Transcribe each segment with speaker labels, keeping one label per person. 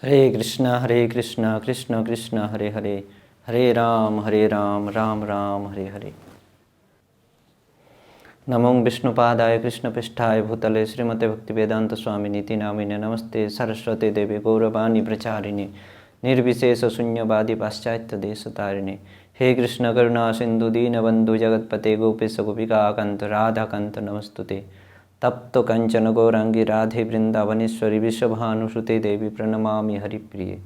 Speaker 1: हरे कृष्णा कृष्ण कृष्ण हरे हरे, हरे राम राम राम हरे हरे। नमो विष्णुपादाय कृष्णपृष्ठाय भूतले श्रीमते भक्तिवेदांत स्वामिनीति नामिने नमस्ते सरस्वती देवी गौरवाणी प्रचारिणे निर्विशेष शून्यवादी पाश्चात्य देशतारिणे। हे कृष्ण करुणा सिंधु दीनबंधु जगतपते गोपेश गोपिकाकांत राधाकांत नमस्तुते। तप्त कंचन गौरांगी राधे वृंदावनेश्वरी विश्वभानुसुते देवी प्रणमामि हरिप्रिये।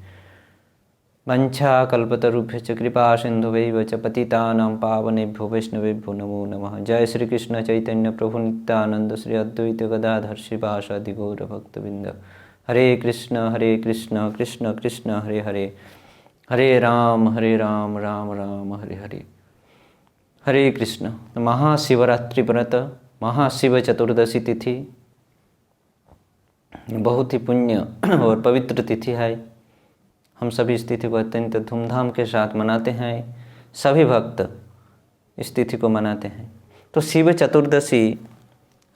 Speaker 1: वंशाकल्पतरुभ्यश्च कृपा सिन्धुभैव च पतितानां पावनेभ्यो वैष्णवेभ्यो नमो नमः। जय श्री कृष्ण चैतन्य प्रभु नित्यानंद श्री अद्वैत गदाधर श्रीवासादि गौर भक्तवृंद। हरे कृष्ण कृष्ण कृष्ण हरे हरे, हरे राम राम राम हरे हरे। हरे कृष्ण। महाशिवरात्रि व्रत, महाशिव चतुर्दशी तिथि बहुत ही पुण्य और पवित्र तिथि है। हम सभी इस तिथि को अत्यंत धूमधाम के साथ मनाते हैं। सभी भक्त इस तिथि को मनाते हैं। तो शिव चतुर्दशी,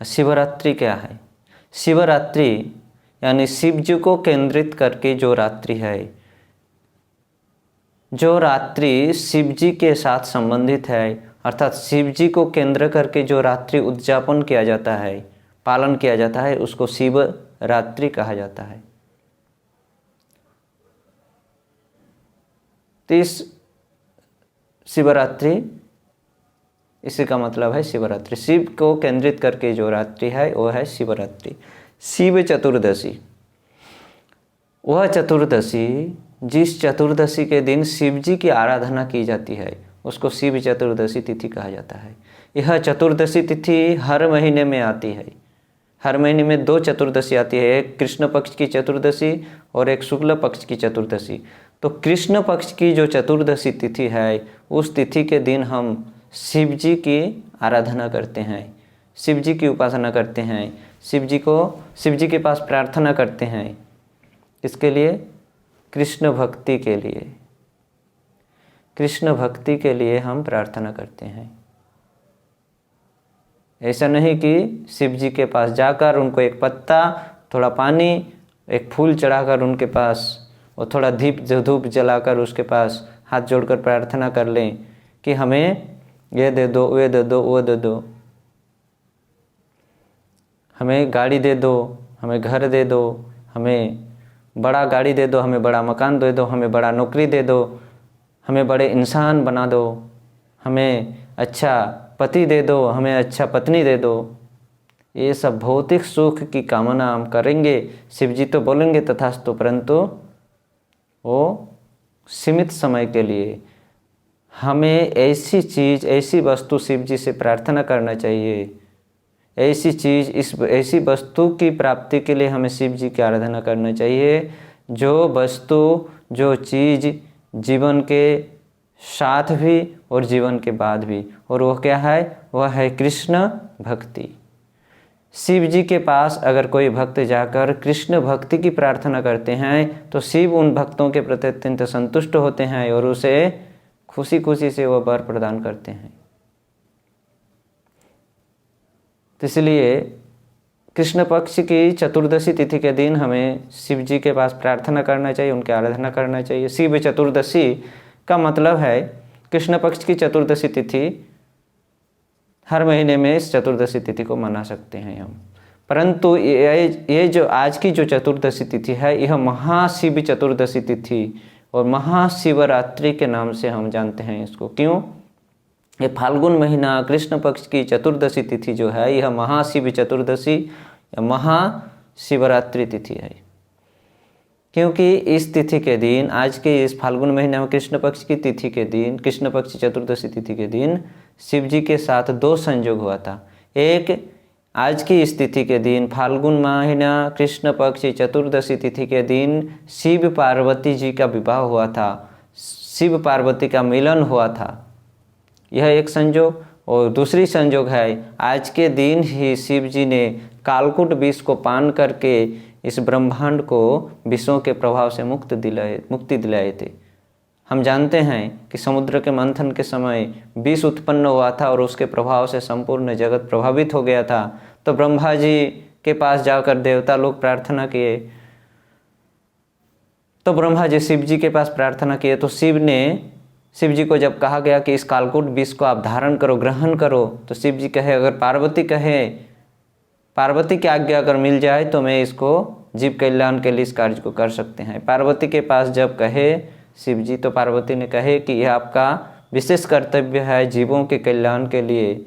Speaker 1: शिवरात्रि क्या है? शिवरात्रि यानी शिव जी को केंद्रित करके जो रात्रि है, जो रात्रि शिव जी के साथ संबंधित है, अर्थात शिव जी को केंद्र करके जो रात्रि उद्यापन किया जाता है, पालन किया जाता है, उसको शिव रात्रि कहा जाता है। तो इस शिवरात्रि, इसी का मतलब है शिवरात्रि। शिव को केंद्रित करके जो रात्रि है वो है शिवरात्रि। शिव चतुर्दशी, वह चतुर्दशी जिस चतुर्दशी के दिन शिव जी की आराधना की जाती है उसको शिव चतुर्दशी तिथि कहा जाता है। यह चतुर्दशी तिथि हर महीने में आती है। हर महीने में दो चतुर्दशी आती है, एक कृष्ण पक्ष की चतुर्दशी और एक शुक्ल पक्ष की चतुर्दशी। तो कृष्ण पक्ष की जो चतुर्दशी तिथि है उस तिथि के दिन हम शिव जी की आराधना करते हैं, शिव जी की उपासना करते हैं, शिव जी के पास प्रार्थना करते हैं। इसके लिए कृष्ण भक्ति के लिए, कृष्ण भक्ति के लिए हम प्रार्थना करते हैं। ऐसा नहीं कि शिव जी के पास जाकर उनको एक पत्ता, थोड़ा पानी, एक फूल चढ़ाकर उनके पास और थोड़ा दीप धूप जलाकर उसके पास हाथ जोड़कर प्रार्थना कर लें कि हमें ये दे दो, वे दे दो, वो दे दो, हमें गाड़ी दे दो, हमें घर दे दो, हमें बड़ा गाड़ी दे दो, हमें बड़ा मकान दे दो, हमें बड़ा नौकरी दे दो, हमें बड़े इंसान बना दो, हमें अच्छा पति दे दो, हमें अच्छा पत्नी दे दो। ये सब भौतिक सुख की कामना हम करेंगे। शिव जी तो बोलेंगे तथास्तु, परंतु वो सीमित समय के लिए। हमें ऐसी चीज़, ऐसी वस्तु शिव जी से प्रार्थना करना चाहिए। ऐसी चीज़, ऐसी वस्तु की प्राप्ति के लिए हमें शिव जी की आराधना करना चाहिए, जो वस्तु, जो चीज़ जीवन के साथ भी और जीवन के बाद भी। और वह क्या है? वह है कृष्ण भक्ति। शिव जी के पास अगर कोई भक्त जाकर कृष्ण भक्ति की प्रार्थना करते हैं तो शिव उन भक्तों के प्रति अत्यंत संतुष्ट होते हैं और उसे खुशी खुशी से वह वर प्रदान करते हैं। तो इसलिए कृष्ण पक्ष की चतुर्दशी तिथि के दिन हमें शिव जी के पास प्रार्थना करना चाहिए, उनकी आराधना करना चाहिए। शिव चतुर्दशी का मतलब है कृष्ण पक्ष की चतुर्दशी तिथि। हर महीने में इस चतुर्दशी तिथि को मना सकते हैं हम, परंतु ये जो आज की जो चतुर्दशी तिथि है यह महाशिव चतुर्दशी तिथि और महाशिवरात्रि के नाम से हम जानते हैं इसको। क्यों? ये फाल्गुन महीना कृष्ण पक्ष की चतुर्दशी तिथि जो है यह महाशिव चतुर्दशी या महाशिवरात्रि तिथि है। क्योंकि इस तिथि के दिन, आज के इस फाल्गुन महीने में कृष्ण पक्ष की तिथि के दिन, कृष्ण पक्ष चतुर्दशी तिथि के दिन शिव जी के साथ दो संयोग हुआ था। एक, आज की इस तिथि के दिन फाल्गुन महीना कृष्ण पक्ष चतुर्दशी तिथि के दिन शिव पार्वती जी का विवाह हुआ था, शिव पार्वती का मिलन हुआ था, यह एक संयोग। और दूसरी संयोग है आज के दिन ही शिव जी ने कालकूट विष को पान करके इस ब्रह्मांड को विषों के प्रभाव से मुक्ति दिलाए थे। हम जानते हैं कि समुद्र के मंथन के समय विष उत्पन्न हुआ था और उसके प्रभाव से संपूर्ण जगत प्रभावित हो गया था। तो ब्रह्मा जी के पास जाकर देवता लोग प्रार्थना किए तो ब्रह्मा जी शिव जी के पास प्रार्थना किए, तो शिव जी को जब कहा गया कि इस कालकूट विष को आप धारण करो, ग्रहण करो, तो शिव जी कहे अगर पार्वती की आज्ञा अगर मिल जाए तो मैं इसको जीव कल्याण के लिए इस कार्य को कर सकते हैं। पार्वती के पास जब कहे शिव जी, तो पार्वती ने कहे कि यह आपका विशेष कर्तव्य है, जीवों के कल्याण के लिए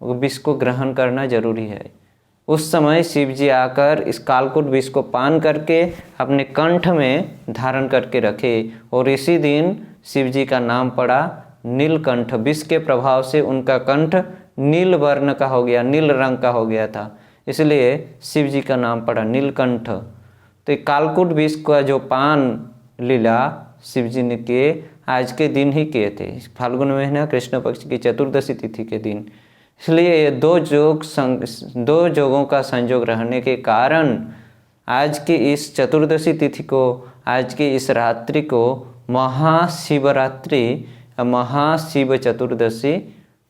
Speaker 1: विष को ग्रहण करना जरूरी है। उस समय शिव जी आकर इस कालकूट विष को पान करके अपने कंठ में धारण करके रखे, और इसी दिन शिव जी का नाम पड़ा नीलकंठ। विष के प्रभाव से उनका कंठ नील वर्ण का हो गया, नील रंग का हो गया था, इसलिए शिव जी का नाम पड़ा नीलकंठ। तो कालकूट विष का जो पान लीला शिव जी ने किए, आज के दिन ही किए थे, फाल्गुन महीना कृष्ण पक्ष की चतुर्दशी तिथि के दिन। इसलिए ये दो जोगों का संयोग रहने के कारण आज की इस चतुर्दशी तिथि को, आज की इस रात्रि को महाशिवरात्रि, महाशिव चतुर्दशी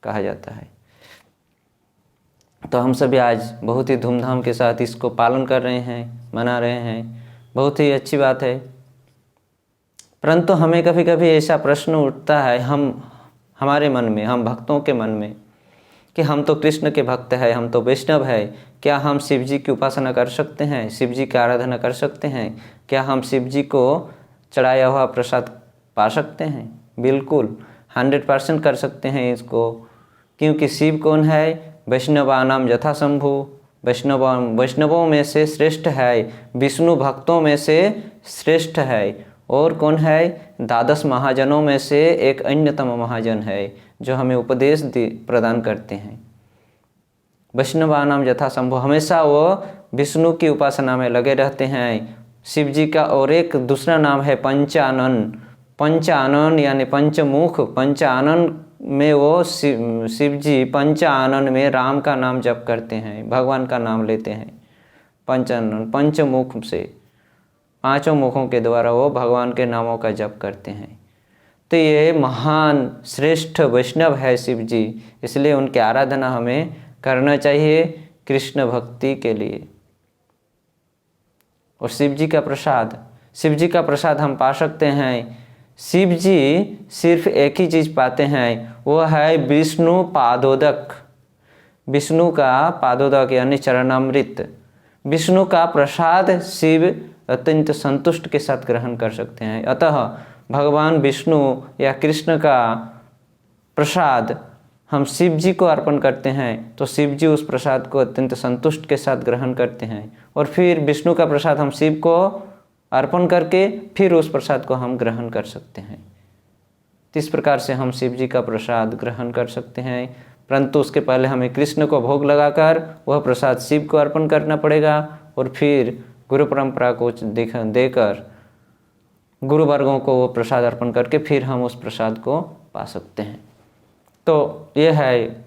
Speaker 1: कहा जाता है। तो हम सभी आज बहुत ही धूमधाम के साथ इसको पालन कर रहे हैं, मना रहे हैं, बहुत ही अच्छी बात है। परंतु हमें कभी कभी ऐसा प्रश्न उठता है हमारे मन में, हम भक्तों के मन में, कि हम तो कृष्ण के भक्त हैं, हम तो वैष्णव है, क्या हम शिव जी की उपासना कर सकते हैं, शिव जी की आराधना कर सकते हैं, क्या हम शिव जी को चढ़ाया हुआ प्रसाद पा सकते हैं? बिल्कुल 100% कर सकते हैं इसको, क्योंकि शिव कौन है? वैष्णवानाम यथा शंभु, वैष्णवों में से श्रेष्ठ है, विष्णु भक्तों में से श्रेष्ठ है, और कौन है? द्वादश महाजनों में से एक अन्यतम महाजन है, जो हमें उपदेश प्रदान करते हैं। वैष्णवानाम यथा शंभु, हमेशा वो विष्णु की उपासना में लगे रहते हैं। शिव जी का और एक दूसरा नाम है पंचानन। पंचानन यानी पंचमुख। पंचानन में वो शिव जी पंचानन में राम का नाम जप करते हैं, भगवान का नाम लेते हैं। पंचानन, पंचमुख से, पांचों मुखों के द्वारा वो भगवान के नामों का जप करते हैं। तो ये महान श्रेष्ठ वैष्णव है शिव जी, इसलिए उनकी आराधना हमें करना चाहिए कृष्ण भक्ति के लिए। और शिव जी का प्रसाद हम पा सकते हैं। शिव जी सिर्फ एक ही चीज़ पाते हैं, वो है विष्णु पादोदक। विष्णु का पादोदक यानी चरणामृत, विष्णु का प्रसाद शिव अत्यंत संतुष्ट के साथ ग्रहण कर सकते हैं। अतः भगवान विष्णु या कृष्ण का प्रसाद हम शिव जी को अर्पण करते हैं, तो शिव जी उस प्रसाद को अत्यंत संतुष्ट के साथ ग्रहण करते हैं, और फिर विष्णु का प्रसाद हम शिव को अर्पण करके फिर उस प्रसाद को हम ग्रहण कर सकते हैं। इस प्रकार से हम शिव जी का प्रसाद ग्रहण कर सकते हैं, परंतु उसके पहले हमें कृष्ण को भोग लगाकर वह प्रसाद शिव को अर्पण करना पड़ेगा, और फिर गुरु परंपरा को देकर गुरु वर्गों को वो प्रसाद अर्पण करके फिर हम उस प्रसाद को पा सकते हैं। तो ये है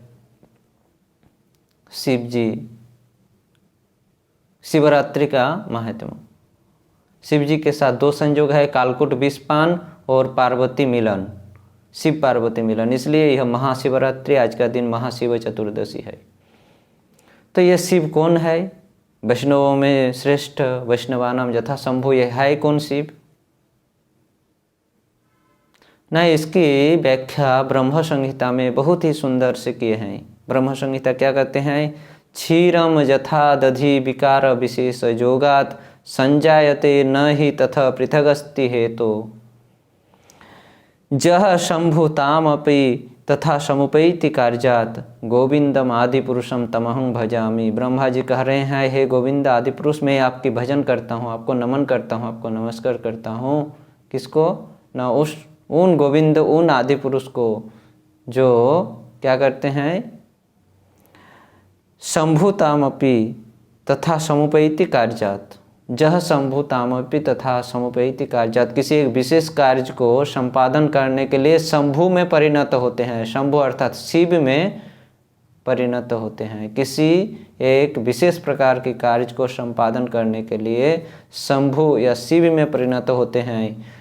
Speaker 1: शिव जी, शिवरात्रि का महात्म्य। शिव जी के साथ दो संयोग है, कालकूट विष पान और पार्वती मिलन, शिव पार्वती मिलन, इसलिए यह महाशिवरात्रि, आज का दिन महाशिव चतुर्दशी है। तो यह शिव कौन है? वैष्णवों में श्रेष्ठ, वैष्णवानाम यथा शंभु, यह है कौन शिव? नहीं, इसकी व्याख्या ब्रह्म संहिता में बहुत ही सुंदर से किए हैं। ब्रह्म संहिता क्या कहते हैं? क्षीरम यथा दधि विकार विशेष जोगात संजायते न ही तथा पृथगस्ति हेतु जह शंभुतामपि तथा समुपैति कार्यात गोविंदम आदि पुरुषम तमहं भजामि। ब्रह्मा जी कह रहे हैं, हे गोविंद आदि पुरुष, मैं आपकी भजन करता हूँ, आपको नमन करता हूँ, आपको नमस्कार करता हूँ। किसको? ना उन गोविंद, उन आदि पुरुष को जो क्या करते हैं? शंभुतामपि तथा समुपैति कार्यात, जह शंभुतामपि तथा समुपैति कार्यात, किसी एक विशेष कार्य को संपादन करने के लिए शंभु में परिणत होते हैं। शंभु अर्थात शिव में परिणत होते हैं। किसी एक विशेष प्रकार के कार्य को संपादन करने के लिए शंभु या शिव में परिणत होते हैं।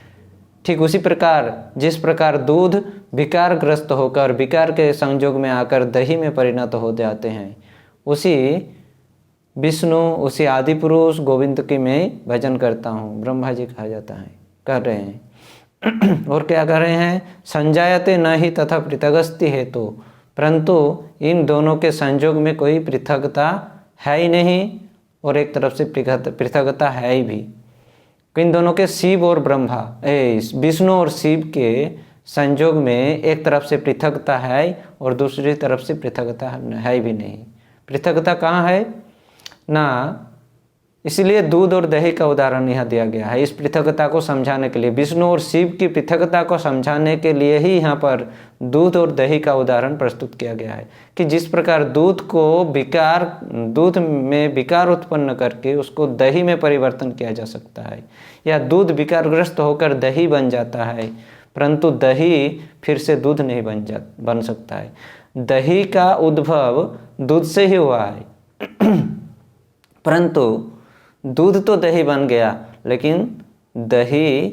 Speaker 1: ठीक उसी प्रकार जिस प्रकार दूध विकारग्रस्त होकर विकार के संयोग में आकर दही में परिणत हो जाते हैं, उसी विष्णु उसी आदि पुरुष गोविंद की मैं भजन करता हूँ, ब्रह्मा जी कहा जाता है, कर रहे हैं। और क्या कर रहे हैं? संजायते न ही तथा पृथगस्ति हेतु, परंतु इन दोनों के संयोग में कोई पृथकता है ही नहीं और एक तरफ से पृथकता है ही भी। इन दोनों के शिव और ब्रह्मा, विष्णु और शिव के संयोग में एक तरफ से पृथकता है और दूसरी तरफ से पृथकता है भी नहीं। पृथकता कहाँ है ना, इसलिए दूध और दही का उदाहरण यहाँ दिया गया है इस पृथकता को समझाने के लिए। विष्णु और शिव की पृथकता को समझाने के लिए ही यहाँ पर दूध और दही का उदाहरण प्रस्तुत किया गया है कि जिस प्रकार दूध में विकार उत्पन्न करके उसको दही में परिवर्तन किया जा सकता है, या दूध विकारग्रस्त होकर दही बन जाता है, परंतु दही फिर से दूध नहीं बन सकता है। दही का उद्भव दूध से ही हुआ है, परंतु दूध तो दही बन गया, लेकिन दही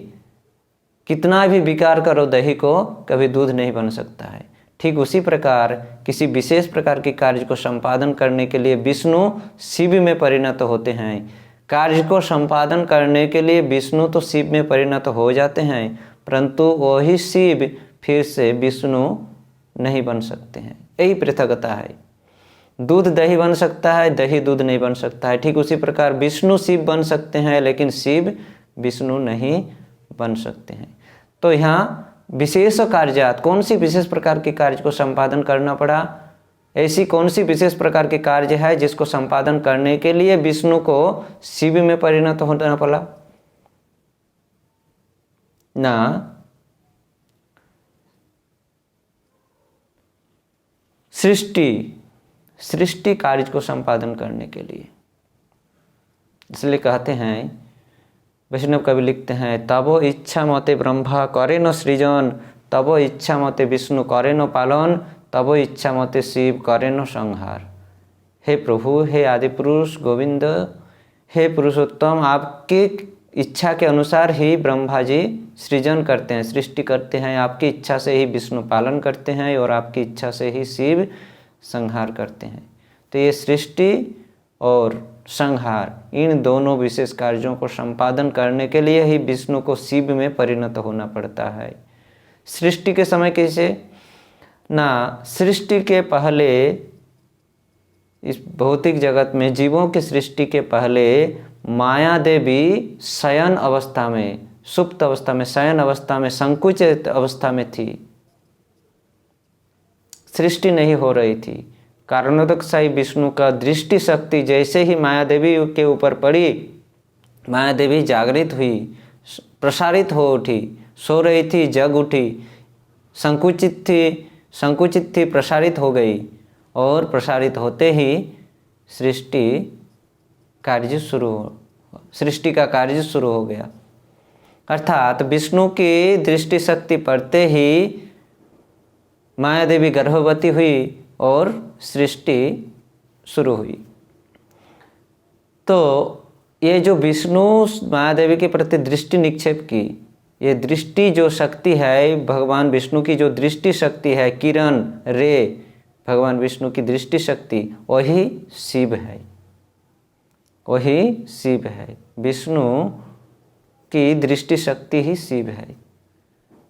Speaker 1: कितना भी विकार करो दही को, कभी दूध नहीं बन सकता है। ठीक उसी प्रकार किसी विशेष प्रकार के कार्य को संपादन करने के लिए विष्णु शिव में परिणत होते हैं। कार्य को संपादन करने के लिए विष्णु तो शिव में परिणत हो जाते हैं, परंतु वही शिव फिर से विष्णु नहीं बन सकते हैं। यही पृथकता है। दूध दही बन सकता है, दही दूध नहीं बन सकता है। ठीक उसी प्रकार विष्णु शिव बन सकते हैं, लेकिन शिव विष्णु नहीं बन सकते हैं। तो यहाँ विशेष कार्यात, कौन सी विशेष प्रकार के कार्य को संपादन करना पड़ा? ऐसी कौन सी विशेष प्रकार के कार्य है जिसको संपादन करने के लिए विष्णु को शिव में परिणत होना पड़ा? ना सृष्टि कार्य को संपादन करने के लिए। इसलिए कहते हैं, वैष्णव कवि लिखते हैं, तबो इच्छा मते ब्रह्मा करे न सृजन, तबो इच्छा मते विष्णु करे न पालन, तबो इच्छा मते शिव करे न संहार। हे प्रभु, हे आदि पुरुष गोविंद, हे पुरुषोत्तम, आपकी इच्छा के अनुसार ही ब्रह्मा जी सृजन करते हैं, सृष्टि करते हैं। आपकी इच्छा से ही विष्णु पालन करते हैं और आपकी इच्छा से ही शिव संहार करते हैं। तो ये सृष्टि और संहार, इन दोनों विशेष कार्यों को संपादन करने के लिए ही विष्णु को शिव में परिणत होना पड़ता है। सृष्टि के समय कैसे ना, सृष्टि के पहले इस भौतिक जगत में जीवों की सृष्टि के पहले माया देवी शयन अवस्था में, सुप्त अवस्था में, शयन अवस्था में, संकुचित अवस्था में थी। सृष्टि नहीं हो रही थी। कारणोदक साई विष्णु का दृष्टि शक्ति जैसे ही माया देवी के ऊपर पड़ी, माया देवी जागृत हुई, प्रसारित हो उठी। सो रही थी, जग उठी, संकुचित थी, प्रसारित हो गई। और प्रसारित होते ही सृष्टि का कार्य शुरू हो गया। अर्थात विष्णु की दृष्टि शक्ति पड़ते ही माया देवी गर्भवती हुई और सृष्टि शुरू हुई। तो ये जो विष्णु माया देवी के प्रति दृष्टि निक्षेप की, ये दृष्टि जो शक्ति है, भगवान विष्णु की जो दृष्टि शक्ति है, किरण रे, भगवान विष्णु की दृष्टि शक्ति, वही शिव है, वही शिव है। विष्णु की दृष्टि शक्ति ही शिव है।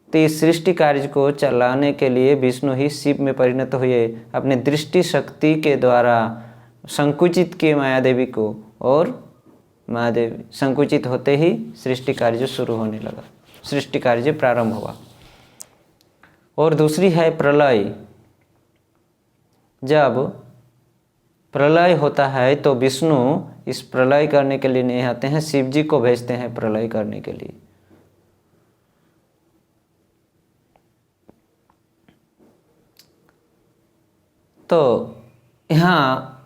Speaker 1: तो इस सृष्टि कार्य को चलाने के लिए विष्णु ही शिव में परिणत हुए, अपने दृष्टि शक्ति के द्वारा संकुचित किए माया देवी को, और माया देवी संकुचित होते ही सृष्टि कार्य शुरू होने लगा, सृष्टि कार्य प्रारंभ हुआ। और दूसरी है प्रलय। जब प्रलय होता है तो विष्णु इस प्रलय करने के लिए नहीं आते हैं, शिव जी को भेजते हैं प्रलय करने के लिए। तो यहाँ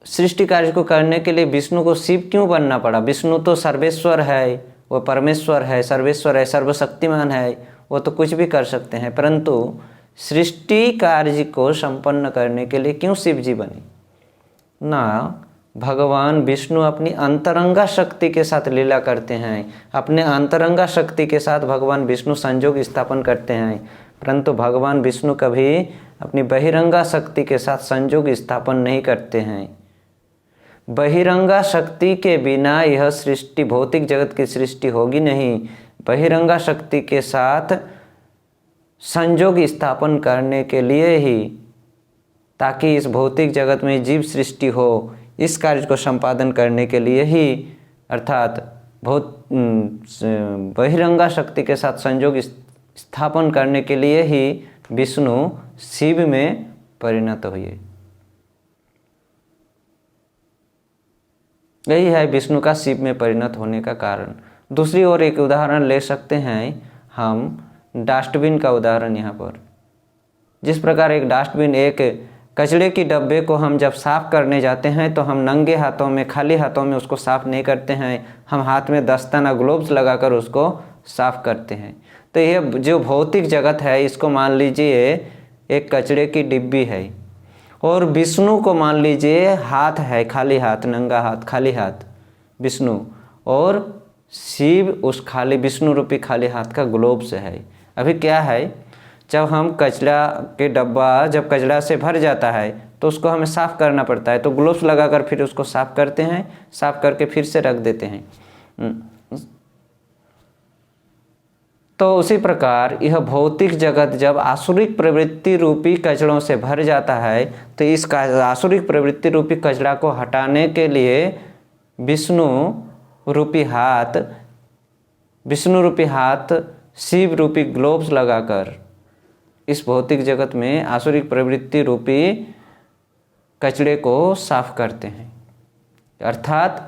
Speaker 1: सृष्टि कार्य को करने के लिए विष्णु को शिव क्यों बनना पड़ा? विष्णु तो सर्वेश्वर है, वो परमेश्वर है, सर्वेश्वर है, सर्वशक्तिमान है, वो तो कुछ भी कर सकते हैं, परंतु सृष्टि कार्य को संपन्न करने के लिए क्यों शिव जी बने? ना, भगवान विष्णु अपनी अंतरंगा शक्ति के साथ लीला करते हैं, अपने अंतरंगा शक्ति के साथ भगवान विष्णु संयोग स्थापन करते हैं, परंतु भगवान विष्णु कभी अपनी बहिरंगा शक्ति के साथ संयोग स्थापन नहीं करते हैं। बहिरंगा शक्ति के बिना यह सृष्टि, भौतिक जगत की सृष्टि होगी नहीं। बहिरंगा शक्ति के साथ संयोग स्थापन करने के लिए ही, ताकि इस भौतिक जगत में जीव सृष्टि हो, इस कार्य को संपादन करने के लिए ही, अर्थात बहिरंगा शक्ति के साथ संयोग स्थापन करने के लिए ही विष्णु शिव में परिणत हुए। यही है विष्णु का शिव में परिणत होने का कारण। दूसरी ओर एक उदाहरण ले सकते हैं हम, डस्टबिन का उदाहरण यहाँ पर। जिस प्रकार एक डस्टबिन, एक कचरे की डब्बे को हम जब साफ़ करने जाते हैं तो हम नंगे हाथों में, खाली हाथों में उसको साफ़ नहीं करते हैं, हम हाथ में दस्ताना, ग्लोव्स लगाकर उसको साफ़ करते हैं। तो यह जो भौतिक जगत है, इसको मान लीजिए एक कचरे की डिब्बी है, और विष्णु को मान लीजिए हाथ है, खाली हाथ, नंगा हाथ, खाली हाथ विष्णु, और शिव उस खाली विष्णु रूपी खाली हाथ का ग्लोव्स है। अभी क्या है, जब हम कचरा के डब्बा जब कचरा से भर जाता है तो उसको हमें साफ़ करना पड़ता है, तो ग्लोव्स लगाकर फिर उसको साफ़ करते हैं, साफ़ करके फिर से रख देते हैं। तो उसी प्रकार यह भौतिक जगत जब आसुरिक प्रवृत्ति रूपी कचड़ों से भर जाता है, तो इस आसुरिक प्रवृत्ति रूपी कचरा को हटाने के लिए विष्णु रूपी हाथ शिव रूपी ग्लोव्स लगाकर इस भौतिक जगत में आसुरिक प्रवृत्ति रूपी कचड़े को साफ करते हैं, अर्थात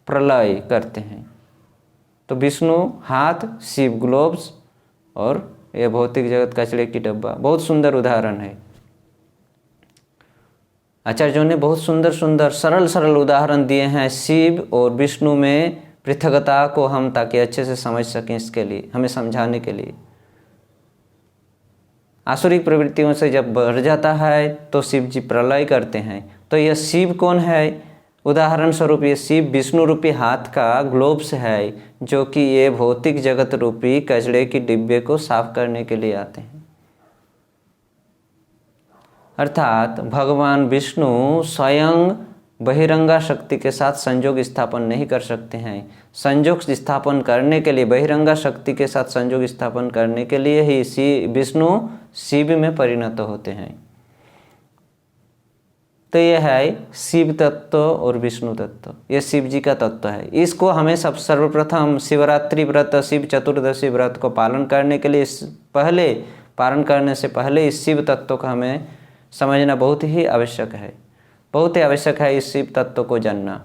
Speaker 1: प्रलय करते हैं। तो विष्णु हाथ, शिव ग्लोव्स, और यह भौतिक जगत कचड़े की डब्बा। बहुत सुंदर उदाहरण है। आचार्यों ने बहुत सुंदर सुंदर सरल सरल उदाहरण दिए हैं शिव और विष्णु में पृथकता को हम ताकि अच्छे से समझ सकें, इसके लिए हमें समझाने के लिए। आसुरिक प्रवृत्तियों से जब बढ़ जाता है तो शिव जी प्रलय करते हैं। तो यह शिव कौन है? उदाहरण स्वरूप ये शिव विष्णु रूपी हाथ का ग्लोव्स है, जो कि ये भौतिक जगत रूपी कचड़े की डिब्बे को साफ करने के लिए आते हैं। अर्थात भगवान विष्णु स्वयं बहिरंगा शक्ति के साथ संयोग स्थापन नहीं कर सकते हैं। संयोग स्थापन करने के लिए, बहिरंगा शक्ति के साथ संयोग स्थापन करने के लिए ही विष्णु शिव में परिणत होते हैं। तो यह है शिव तत्व और विष्णु तत्व, यह शिव जी का तत्व है। इसको हमें सर्वप्रथम शिवरात्रि व्रत, शिव चतुर्दशी व्रत को पालन करने के लिए पालन करने से पहले इस शिव तत्व को हमें समझना बहुत ही आवश्यक है। बहुत ही आवश्यक है इस शिव तत्व को जानना,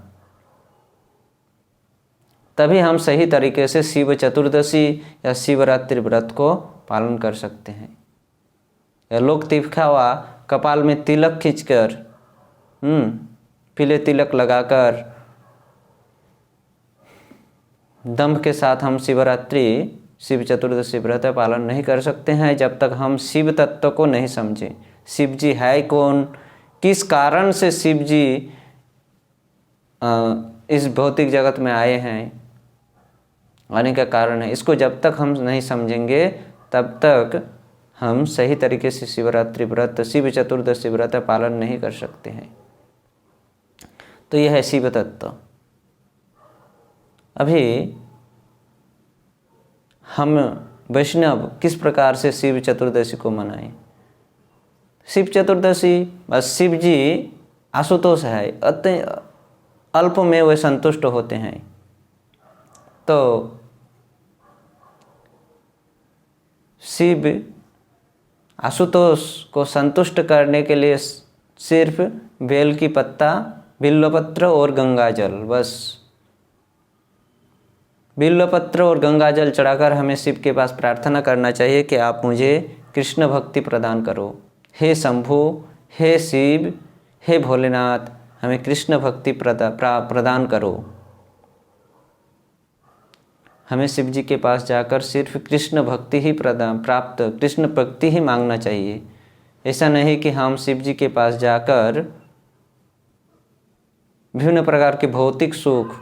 Speaker 1: तभी हम सही तरीके से शिव चतुर्दशी या शिवरात्रि व्रत को पालन कर सकते हैं। या लोक दिखावा कपाल में तिलक खींचकर, पीले तिलक लगाकर दंभ के साथ हम शिवरात्रि, शिव चतुर्दशी व्रत पालन नहीं कर सकते हैं जब तक हम शिव तत्व को नहीं समझें। शिव जी है कौन, किस कारण से शिव जी इस भौतिक जगत में आए हैं, आने का कारण है, इसको जब तक हम नहीं समझेंगे तब तक हम सही तरीके से शिवरात्रि व्रत, शिव चतुर्दशी व्रत पालन नहीं कर सकते हैं। तो यह है शिव तत्व। अभी हम वैष्णव किस प्रकार से शिव चतुर्दशी को मनाएं। शिव चतुर्दशी बस शिव जी आशुतोष है, अति अल्प में वे संतुष्ट होते हैं। तो शिव आशुतोष को संतुष्ट करने के लिए सिर्फ बेल की पत्ता, बिल्वपत्र और गंगाजल, बस बिल्वपत्र और गंगाजल चढ़ाकर हमें शिव के पास प्रार्थना करना चाहिए कि आप मुझे कृष्ण भक्ति प्रदान करो। हे शंभु, हे शिव, हे भोलेनाथ, हमें कृष्ण भक्ति प्रदान करो। हमें शिव जी के पास जाकर सिर्फ कृष्ण भक्ति ही प्राप्त, कृष्ण भक्ति ही मांगना चाहिए। ऐसा नहीं कि हम शिव जी के पास जाकर विभिन्न प्रकार के भौतिक सुख,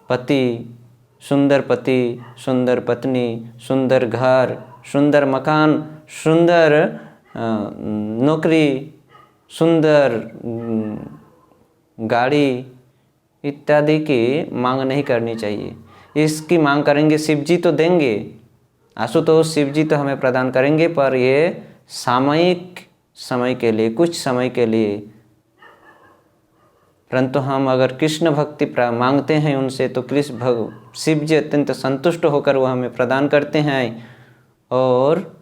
Speaker 1: पति, सुंदर पत्नी, सुंदर घर, सुंदर मकान, सुंदर नौकरी, सुंदर गाड़ी, इत्यादि की मांग नहीं करनी चाहिए। इसकी मांग करेंगे शिव जी तो देंगे, आशुतोष शिव जी तो हमें प्रदान करेंगे, पर ये सामयिक समय के लिए, कुछ समय के लिए। परंतु हम अगर कृष्ण भक्ति मांगते हैं उनसे तो शिव जी अत्यंत संतुष्ट होकर वो हमें प्रदान करते हैं। और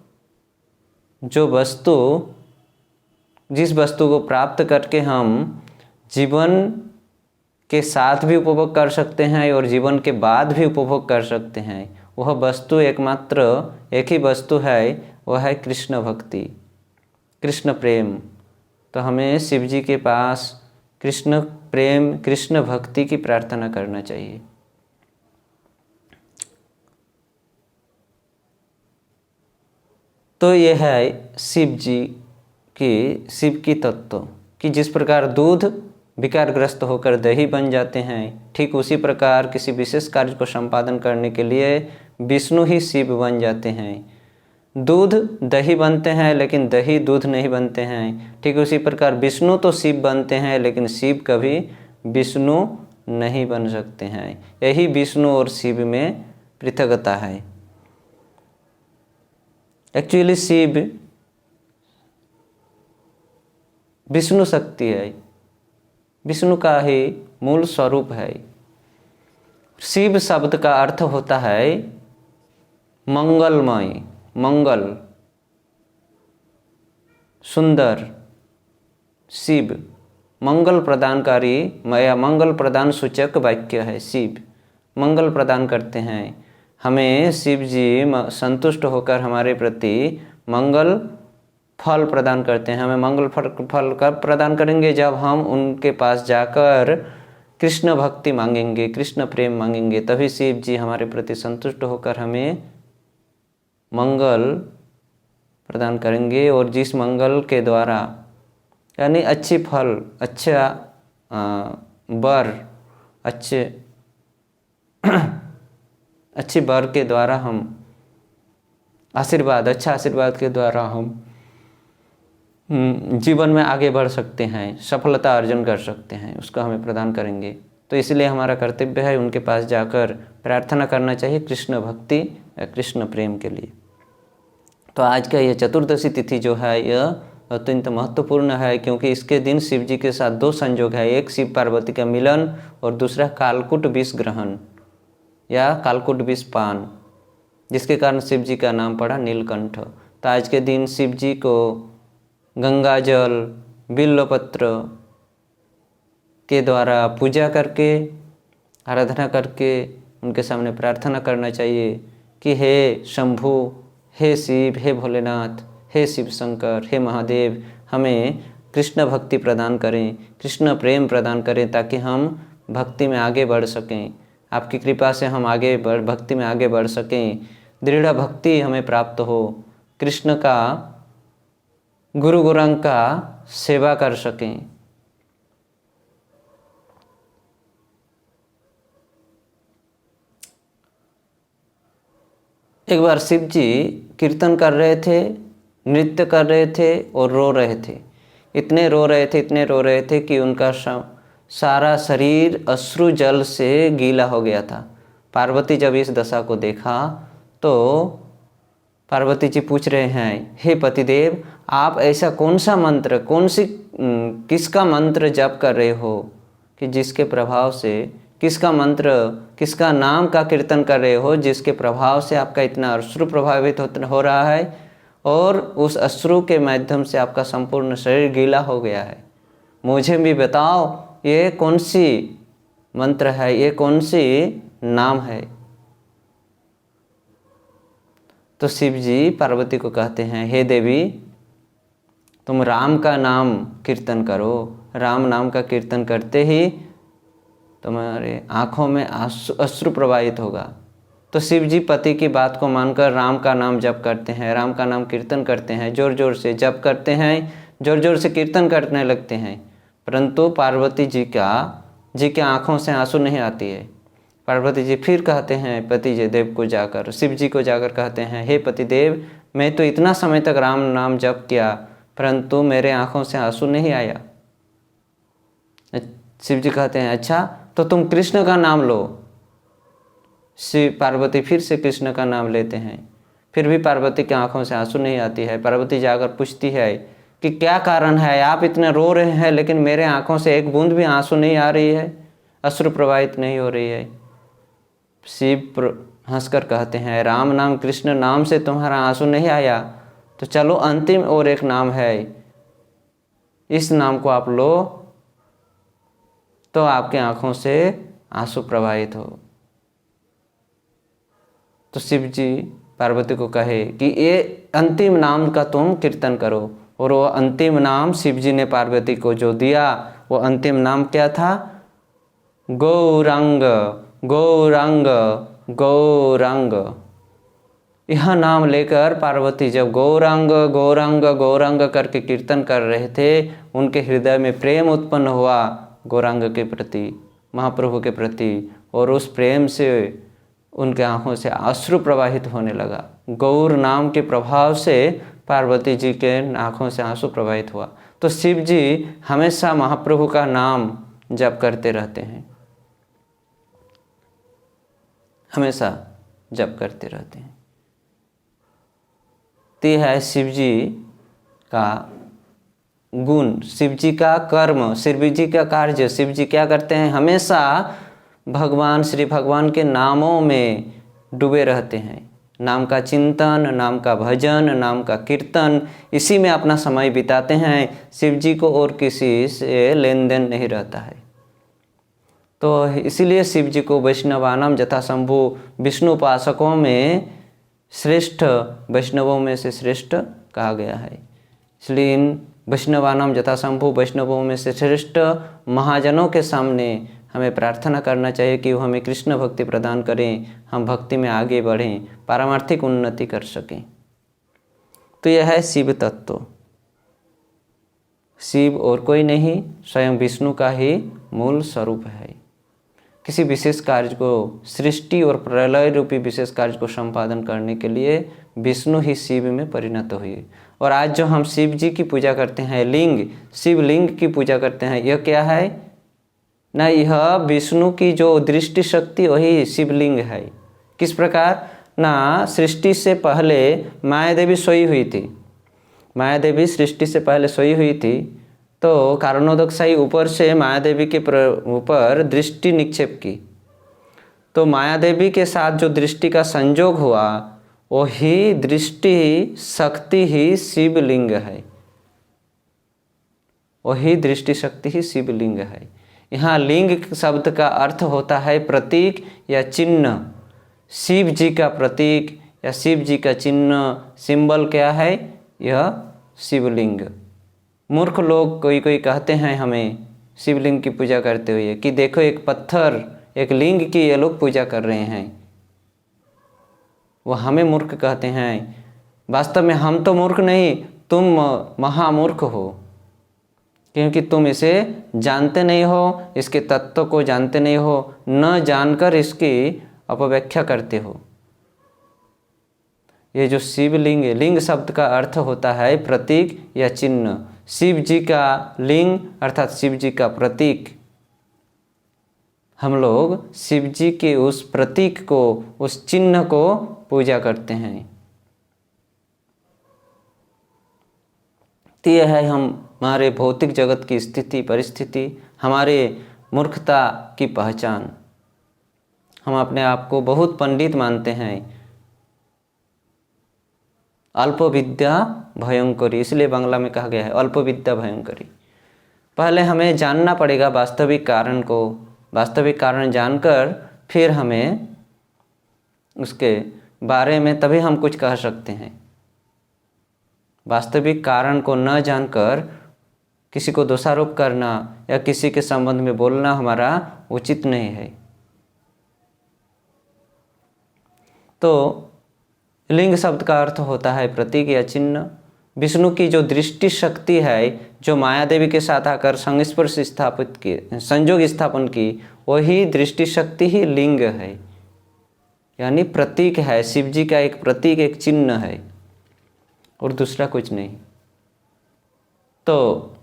Speaker 1: जिस वस्तु को प्राप्त करके हम जीवन के साथ भी उपभोग कर सकते हैं और जीवन के बाद भी उपभोग कर सकते हैं, वह वस्तु एकमात्र एक ही वस्तु है, वह है कृष्ण भक्ति, कृष्ण प्रेम। तो हमें शिव जी के पास कृष्ण प्रेम, कृष्ण भक्ति की प्रार्थना करना चाहिए। तो यह है शिव की तत्व कि जिस प्रकार दूध विकारग्रस्त होकर दही बन जाते हैं, ठीक उसी प्रकार किसी विशेष कार्य को संपादन करने के लिए विष्णु ही शिव बन जाते हैं। दूध दही बनते हैं लेकिन दही दूध नहीं बनते हैं, ठीक उसी प्रकार विष्णु तो शिव बनते हैं लेकिन शिव कभी विष्णु नहीं बन सकते हैं। यही विष्णु और शिव में पृथकता है। एक्चुअली शिव विष्णु शक्ति है, विष्णु का ही मूल स्वरूप है। शिव शब्द का अर्थ होता है मंगलमय, मंगल, सुंदर। शिव मंगल प्रदानकारी या मंगल प्रदान सूचक वाक्य है। शिव मंगल प्रदान करते हैं। हमें शिव जी संतुष्ट होकर हमारे प्रति मंगल फल प्रदान करते हैं। हमें मंगल फल कब प्रदान करेंगे? जब हम उनके पास जाकर कृष्ण भक्ति मांगेंगे, कृष्ण प्रेम मांगेंगे, तभी शिव जी हमारे प्रति संतुष्ट होकर हमें मंगल प्रदान करेंगे। और जिस मंगल के द्वारा यानी अच्छी फल, अच्छा वर, अच्छी वर के द्वारा हम आशीर्वाद, अच्छा आशीर्वाद के द्वारा हम जीवन में आगे बढ़ सकते हैं, सफलता अर्जन कर सकते हैं, उसका हमें प्रदान करेंगे। तो इसलिए हमारा कर्तव्य है उनके पास जाकर प्रार्थना करना चाहिए कृष्ण भक्ति या कृष्ण प्रेम के लिए। तो आज का यह चतुर्दशी तिथि जो है यह अत्यंत महत्वपूर्ण है, क्योंकि इसके दिन शिव जी के साथ दो संयोग है। एक शिव पार्वती का मिलन और दूसरा कालकूट विष ग्रहण या कालकूट विष पान, जिसके कारण शिव जी का नाम पड़ा नीलकंठ। तो आज के दिन शिव जी को गंगा जल, बिल्वपत्र के द्वारा पूजा करके, आराधना करके उनके सामने प्रार्थना करना चाहिए कि हे शंभु, हे शिव, हे भोलेनाथ, हे शिव शंकर, हे महादेव, हमें कृष्ण भक्ति प्रदान करें, कृष्ण प्रेम प्रदान करें, ताकि हम भक्ति में आगे बढ़ सकें। आपकी कृपा से हम भक्ति में आगे बढ़ सकें, दृढ़ भक्ति हमें प्राप्त हो, कृष्ण का, गुरु गौरांग का सेवा कर सकें। एक बार शिव जी कीर्तन कर रहे थे, नृत्य कर रहे थे और रो रहे थे। इतने रो रहे थे कि उनका सारा शरीर अश्रु जल से गीला हो गया था। पार्वती जब इस दशा को देखा तो पार्वती जी पूछ रहे हैं, हे पतिदेव, आप ऐसा कौन सा मंत्र, किसका मंत्र जप कर रहे हो कि जिसके प्रभाव से, किसका नाम का कीर्तन कर रहे हो जिसके प्रभाव से आपका इतना अश्रु प्रभावित हो रहा है और उस अश्रु के माध्यम से आपका संपूर्ण शरीर गीला हो गया है। मुझे भी बताओ ये कौन सी मंत्र है, ये कौन सी नाम है। तो शिव जी पार्वती को कहते हैं, हे देवी, तुम राम का नाम कीर्तन करो। राम नाम का कीर्तन करते ही तुम्हारे आँखों में अश्रु प्रवाहित होगा। तो शिव जी पति की बात को मानकर राम का नाम जप करते हैं, राम का नाम कीर्तन करते हैं, जोर जोर से जप करते हैं, जोर जोर से कीर्तन करने लगते हैं। परंतु पार्वती जी के आँखों से आंसू नहीं आती है। पार्वती जी फिर कहते हैं पति देव को जाकर, शिव जी को जाकर कहते हैं, हे पतिदेव, मैं तो इतना समय तक राम नाम जप किया परंतु मेरे आँखों से आंसू नहीं आया। शिव जी कहते हैं, अच्छा तो तुम कृष्ण का नाम लो। शिव पार्वती फिर से कृष्ण का नाम लेते हैं, फिर भी पार्वती की आंखों से आंसू नहीं आती है। पार्वती जाकर पूछती है कि क्या कारण है, आप इतने रो रहे हैं लेकिन मेरे आंखों से एक बूंद भी आंसू नहीं आ रही है, अश्रु प्रवाहित नहीं हो रही है। शिव हंसकर कहते हैं, राम नाम कृष्ण नाम से तुम्हारा आंसू नहीं आया तो चलो अंतिम और एक नाम है, इस नाम को आप लो तो आपके आंखों से आंसू प्रवाहित हो। तो शिव जी पार्वती को कहे कि ये अंतिम नाम का तुम कीर्तन करो, और वो अंतिम नाम शिव जी ने पार्वती को जो दिया वो अंतिम नाम क्या था? गौरांग गौरांग गौरांग। यह नाम लेकर पार्वती जब गौरांग गौरांग गौरांग करके कीर्तन कर रहे थे, उनके हृदय में प्रेम उत्पन्न हुआ गौरांग के प्रति, महाप्रभु के प्रति, और उस प्रेम से उनके आंखों से अश्रु प्रवाहित होने लगा। गौर नाम के प्रभाव से पार्वती जी के आंखों से आंसू प्रवाहित हुआ। तो शिव जी हमेशा महाप्रभु का नाम जप करते रहते हैं, हमेशा जप करते रहते हैं। तो यह है शिव जी का गुण, शिव जी का कर्म, शिव जी का कार्य। शिव जी क्या करते हैं? हमेशा भगवान श्री भगवान के नामों में डूबे रहते हैं। नाम का चिंतन, नाम का भजन, नाम का कीर्तन, इसी में अपना समय बिताते हैं। शिव जी को और किसी से लेन देन नहीं रहता है। तो इसीलिए शिव जी को वैष्णवानाम यथाशंभु, विष्णु उपासकों में श्रेष्ठ, वैष्णवों में से श्रेष्ठ कहा गया है। इसलिए इन वैष्णवानाम यथाशंभु, वैष्णवों में से श्रेष्ठ महाजनों के सामने हमें प्रार्थना करना चाहिए कि वो हमें कृष्ण भक्ति प्रदान करें, हम भक्ति में आगे बढ़ें, पारमार्थिक उन्नति कर सकें। तो यह है शिव तत्व। शिव और कोई नहीं, स्वयं विष्णु का ही मूल स्वरूप है। किसी विशेष कार्य को, सृष्टि और प्रलय रूपी विशेष कार्य को संपादन करने के लिए विष्णु ही शिव में परिणत हुए। और आज जो हम शिव जी की पूजा करते हैं, लिंग, शिवलिंग की पूजा करते हैं, यह क्या है ना? यह विष्णु की जो दृष्टि शक्ति वही शिवलिंग है। किस प्रकार ना? सृष्टि से पहले माया देवी सोई हुई थी, माया देवी सृष्टि से पहले सोई हुई थी। तो कारणोदकशाही ऊपर से माया देवी के ऊपर दृष्टि निक्षेप की, तो माया देवी के साथ जो दृष्टि का संयोग हुआ वही दृष्टि शक्ति ही शिवलिंग है, वही दृष्टि शक्ति ही शिवलिंग है। यहाँ लिंग शब्द का अर्थ होता है प्रतीक या चिन्ह। शिव जी का प्रतीक या शिव जी का चिन्ह, सिंबल क्या है? यह शिवलिंग। मूर्ख लोग कोई कोई कहते हैं हमें शिवलिंग की पूजा करते हुए कि देखो एक पत्थर, एक लिंग की ये लोग पूजा कर रहे हैं, वो हमें मूर्ख कहते हैं। वास्तव में हम तो मूर्ख नहीं, तुम महामूर्ख हो, क्योंकि तुम इसे जानते नहीं हो, इसके तत्व को जानते नहीं हो, न जानकर इसकी अपव्याख्या करते हो। ये जो शिवलिंग है, लिंग शब्द का अर्थ होता है प्रतीक या चिन्ह। शिव जी का लिंग अर्थात शिव जी का प्रतीक। हम लोग शिव जी के उस प्रतीक को, उस चिन्ह को पूजा करते हैं। तो यह है हमारे भौतिक जगत की स्थिति परिस्थिति, हमारे मूर्खता की पहचान। हम अपने आप को बहुत पंडित मानते हैं। अल्प विद्या भयंकरी, इसलिए बांग्ला में कहा गया है अल्प विद्या भयंकरी। पहले हमें जानना पड़ेगा वास्तविक कारण को, वास्तविक कारण जानकर फिर हमें उसके बारे में, तभी हम कुछ कह सकते हैं। वास्तविक कारण को न जानकर किसी को दोषारोप करना या किसी के संबंध में बोलना हमारा उचित नहीं है। तो लिंग शब्द का अर्थ होता है प्रतीक या चिन्ह। विष्णु की जो दृष्टि शक्ति है, जो माया देवी के साथ आकर संस्पर्श स्थापित की, संयोग स्थापन की, वही दृष्टि शक्ति ही लिंग है, यानी प्रतीक है। शिव जी का एक प्रतीक, एक चिन्ह है और दूसरा कुछ नहीं। तो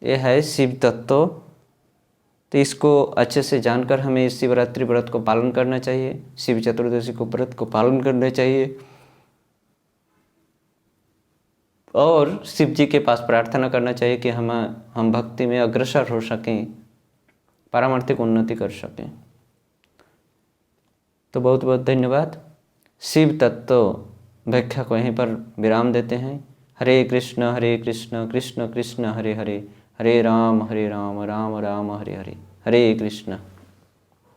Speaker 1: यह है शिव तत्व, तो इसको अच्छे से जानकर हमें इस शिवरात्रि व्रत को पालन करना चाहिए, शिव चतुर्दशी को व्रत को पालन करना चाहिए और शिव जी के पास प्रार्थना करना चाहिए कि हम भक्ति में अग्रसर हो सकें, पारमार्थिक उन्नति कर सकें। तो बहुत बहुत धन्यवाद। शिव तत्व व्याख्या को यहीं पर विराम देते हैं। हरे कृष्ण कृष्ण कृष्ण हरे हरे, हरे राम राम राम हरे हरे, हरे कृष्ण।